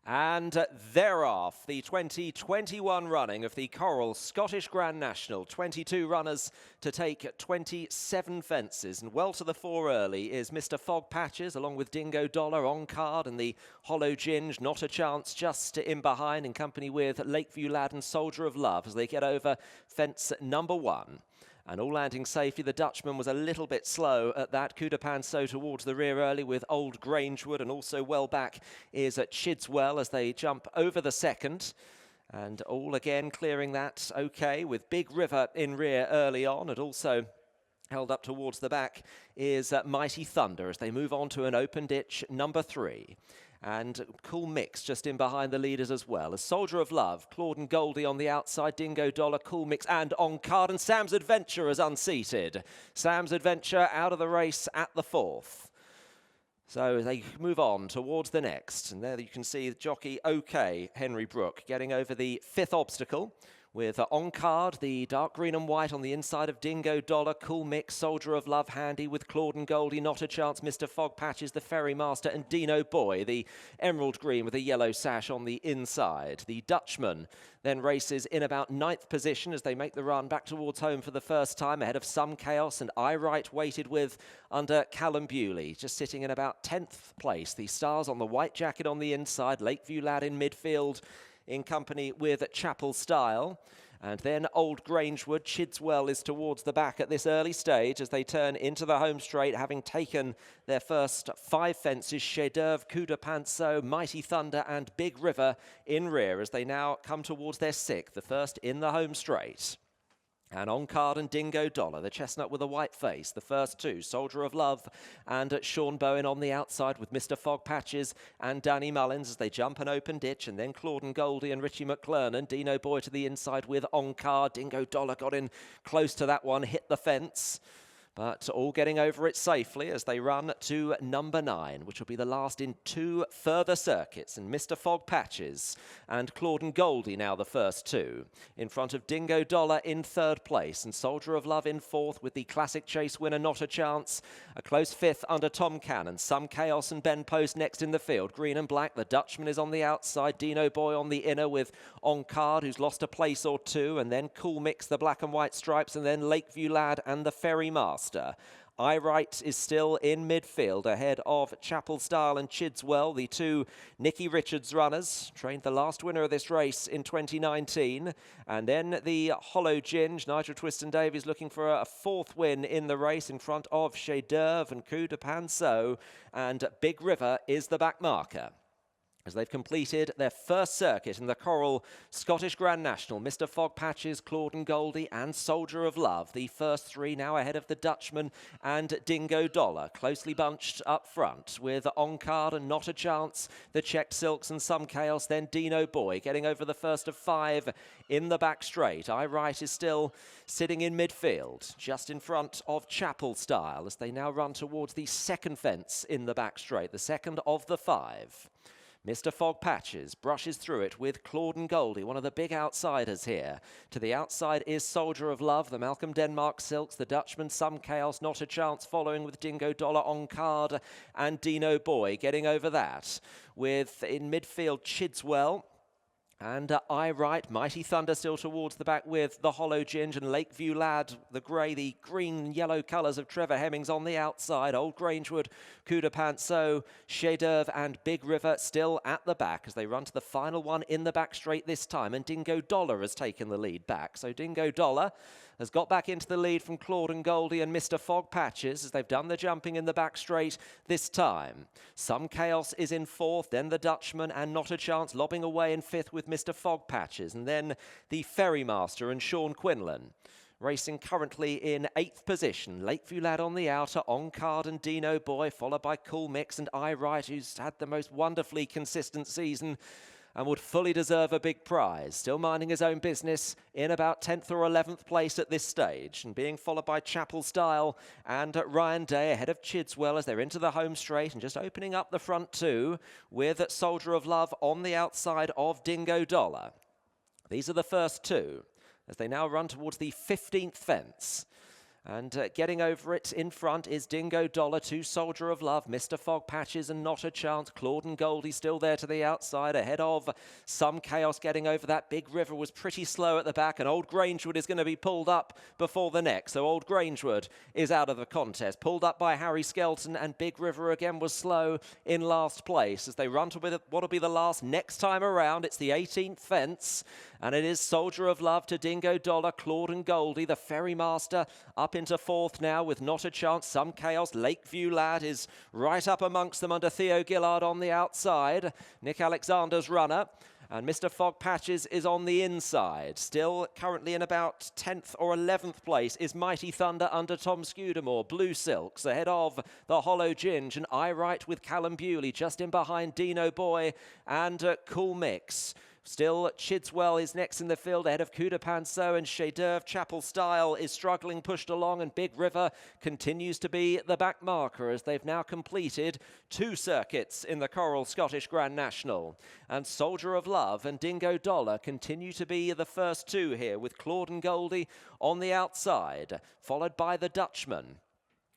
And they're off. The 2021 running of the Coral Scottish Grand National. 22 runners to take 27 fences. And well to the fore early is Mr. Fog Patches, along with Dingo Dollar on card, and the Hollow Ginge, Not a Chance, just in behind, in company with Lakeview Lad and Soldier of Love as they get over fence number 1. And all landing safely. The Dutchman was a little bit slow at that. Coup de Pinceau towards the rear early with Old Grangewood, and also well back is at Chidswell as they jump over the second. And all again clearing that okay, with Big River in rear early on, and also held up towards the back is Mighty Thunder as they move on to an open ditch number 3. And Cool Mix just in behind the leaders as well. As Soldier of Love, Claude and Goldie on the outside, Dingo Dollar, Cool Mix and On Card, and Sam's Adventure is unseated. Sam's Adventure out of the race at the 4th. So they move on towards the next. And there you can see the jockey OK, Henry Brook, getting over the 5th obstacle. With On Card, the dark green and white on the inside of Dingo Dollar, Cool Mix, Soldier of Love handy with Claude and Goldie, Not a Chance, Mr. Fog Patches, the Ferry Master, and Dino Boy, the emerald green with a yellow sash on the inside. The Dutchman then races in about 9th position as they make the run back towards home for the first time, ahead of Some Chaos and I Right waited with under Callum Bewley, just sitting in about 10th place. The Stars on the white jacket on the inside, Lakeview Lad in midfield, in company with Chapel Style. And then Old Grangewood, Chidswell is towards the back at this early stage as they turn into the home straight, having taken their first 5 fences. Chef d'oeuvre, Coup de Pinceau, Mighty Thunder and Big River in rear as they now come towards their 6th, the first in the home straight. And On Card and Dingo Dollar, the chestnut with a white face, the first 2, Soldier of Love and Sean Bowen on the outside with Mr. Fog Patches and Danny Mullins as they jump an open ditch, and then Claude and Goldie and Richie McClernand, Dino Boy to the inside with On Card. Dingo Dollar got in close to that one, hit the fence. But all getting over it safely as they run to number 9, which will be the last in 2 further circuits. And Mr. Fog Patches and Claude and Goldie now the first 2. In front of Dingo Dollar in 3rd place and Soldier of Love in 4th with the Classic Chase winner Not a Chance. A close 5th under Tom Cannon. Some Chaos and Ben Post next in the field. Green and black. The Dutchman is on the outside. Dino Boy on the inner with On Card, who's lost a place or 2. And then Cool Mix, the black and white stripes. And then Lakeview Lad and the Ferry Master. I Right is still in midfield ahead of Chapel Style and Chidswell, the 2 Nicky Richards runners, trained the last winner of this race in 2019. And then the Hollow Ginge, Nigel Twiston-Davies looking for a 4th win in the race in front of Chef d'oeuvre and Coup de Pinceau, and Big River is the back marker. As they've completed their first circuit in the Coral Scottish Grand National, Mr. Fog Patches, Claude and Goldie and Soldier of Love, the first 3 now ahead of the Dutchman and Dingo Dollar, closely bunched up front with On Card and Not a Chance, the Checked Silks and Some Chaos, then Dino Boy getting over the first of 5 in the back straight. I Right is still sitting in midfield, just in front of Chapel Style as they now run towards the 2nd fence in the back straight, the 2nd of the 5. Mr. Fog Patches brushes through it with Claude and Goldie, one of the big outsiders here. To the outside is Soldier of Love, the Malcolm Denmark Silks, the Dutchman, Some Chaos, Not a Chance, following with Dingo Dollar On Card and Dino Boy getting over that. With in midfield Chidswell. And I Right, Mighty Thunder still towards the back with the Hollow Ginge and Lakeview Lad, the grey, the green and yellow colours of Trevor Hemmings on the outside. Old Grangewood, Coup de Pinceau, Chef d'oeuvre and Big River still at the back as they run to the final one in the back straight this time. And Dingo Dollar has taken the lead back. So Dingo Dollar has got back into the lead from Claude and Goldie and Mr. Fog Patches as they've done the jumping in the back straight this time. Some Chaos is in 4th, then the Dutchman and Not a Chance lobbing away in 5th with Mr. Fog Patches, and then the Ferry Master and Sean Quinlan. Racing currently in 8th position. Lakeview Lad on the outer, On Card and Dino Boy, followed by Cool Mix and I Right, who's had the most wonderfully consistent season and would fully deserve a big prize. Still minding his own business in about 10th or 11th place at this stage, and being followed by Chapel Style and Ryan Day ahead of Chidswell as they're into the home straight and just opening up the front 2 with Soldier of Love on the outside of Dingo Dollar. These are the first 2 as they now run towards the 15th fence. And getting over it in front is Dingo Dollar, 2 Soldier of Love, Mr. Fog Patches and Not a Chance. Claude and Goldie still there to the outside, ahead of Some Chaos. Getting over that Big River was pretty slow at the back, and Old Grangewood is going to be pulled up before the next. So Old Grangewood is out of the contest, pulled up by Harry Skelton, and Big River again was slow in last place as they run to what will be the last next time around. It's the 18th fence, and it is Soldier of Love to Dingo Dollar, Claude and Goldie. The Ferry Master up into 4th now with Not a Chance. Some Chaos. Lakeview Lad is right up amongst them under Theo Gillard on the outside. Nick Alexander's runner. And Mr. Fog Patches is on the inside. Still currently in about 10th or 11th place is Mighty Thunder under Tom Scudamore. Blue Silks ahead of the Hollow Ginge, and I Right with Callum Bewley just in behind Dino Boy and Cool Mix. Still, Chidswell is next in the field ahead of Kuda Panso, and Chef d'Oeuvre. Chapel Style is struggling, pushed along, and Big River continues to be the back marker as they've now completed 2 circuits in the Coral Scottish Grand National. And Soldier of Love and Dingo Dollar continue to be the first 2 here, with Claude and Goldie on the outside, followed by the Dutchman.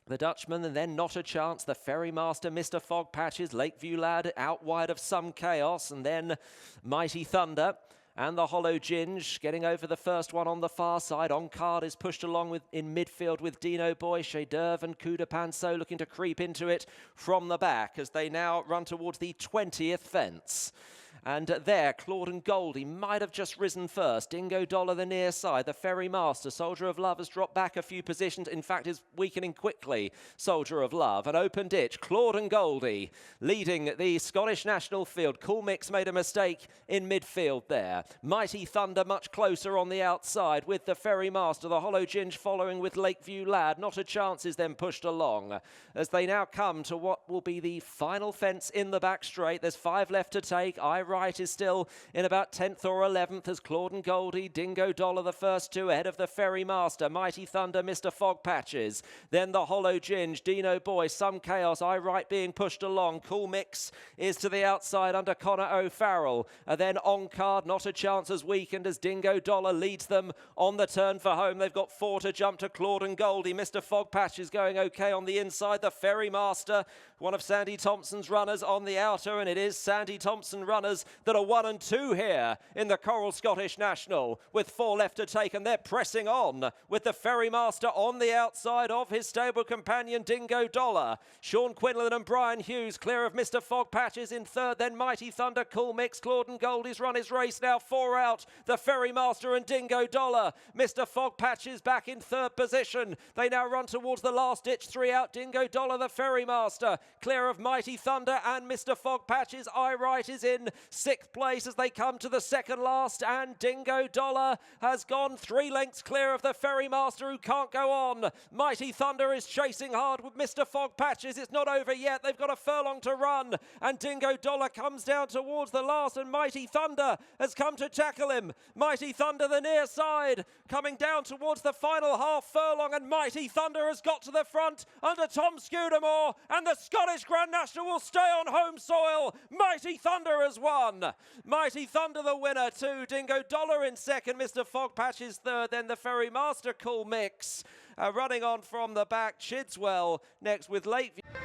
The Dutchman, and then Not a Chance, the Ferry Master, Mr. Fog Patches, Lakeview Lad out wide of Some Chaos, and then Mighty Thunder and the Hollow Ginge getting over the first one on the far side. On Card is pushed along in midfield with Dino Boy, Chef d'Oeuvre and Kuda Panso looking to creep into it from the back as they now run towards the 20th fence. And there, Claude and Goldie might have just risen first. Dingo Dollar the near side. The Ferry Master, Soldier of Love, has dropped back a few positions. In fact, is weakening quickly, Soldier of Love. An open ditch. Claude and Goldie leading the Scottish National field. Cool Mix made a mistake in midfield there. Mighty Thunder much closer on the outside with the Ferry Master. The Hollow Ginge following with Lakeview Lad. Not a Chance is then pushed along as they now come to what will be the final fence in the back straight. There's 5 left to take. I Right is still in about 10th or 11th as Claude and Goldie, Dingo Dollar the first 2 ahead of the Ferry Master, Mighty Thunder, Mr. Fog Patches, then the Hollow Ginge, Dino Boy, Some Chaos, I Right being pushed along. Cool Mix is to the outside under Connor O'Farrell, and then On Card, Not a Chance has weakened as Dingo Dollar leads them on the turn for home. They've got 4 to jump to Claude and Goldie. Mr. Fog Patches going okay on the inside. The Ferry Master, one of Sandy Thomson's runners, on the outer, and it is Sandy Thomson runners that are 1 and 2 here in the Coral Scottish National with 4 left to take, and they're pressing on with the Ferry Master on the outside of his stable companion Dingo Dollar. Sean Quinlan and Brian Hughes clear of Mr. Fog Patches in 3rd, then Mighty Thunder, Cool Mix, Claude and Goldie's run his race now, 4 out, the Ferry Master and Dingo Dollar. Mr. Fog Patches back in 3rd position. They now run towards the last ditch, 3 out, Dingo Dollar, the Ferry Master, clear of Mighty Thunder and Mr. Fog Patches. I Right is in 6th place as they come to the second last, and Dingo Dollar has gone 3 lengths clear of the Ferry Master, who can't go on. Mighty Thunder is chasing hard with Mr. Fog Patches. It's not over yet. They've got a furlong to run, and Dingo Dollar comes down towards the last, and Mighty Thunder has come to tackle him. Mighty Thunder the near side coming down towards the final half furlong, and Mighty Thunder has got to the front under Tom Scudamore, and the Scottish Grand National will stay on home soil. Mighty Thunder has won. Mighty Thunder the winner, 2. Dingo Dollar in 2nd, Mr. Fog Patches 3rd, then the Ferry Master, Cool Mix running on from the back. Chidswell next with Lakeview.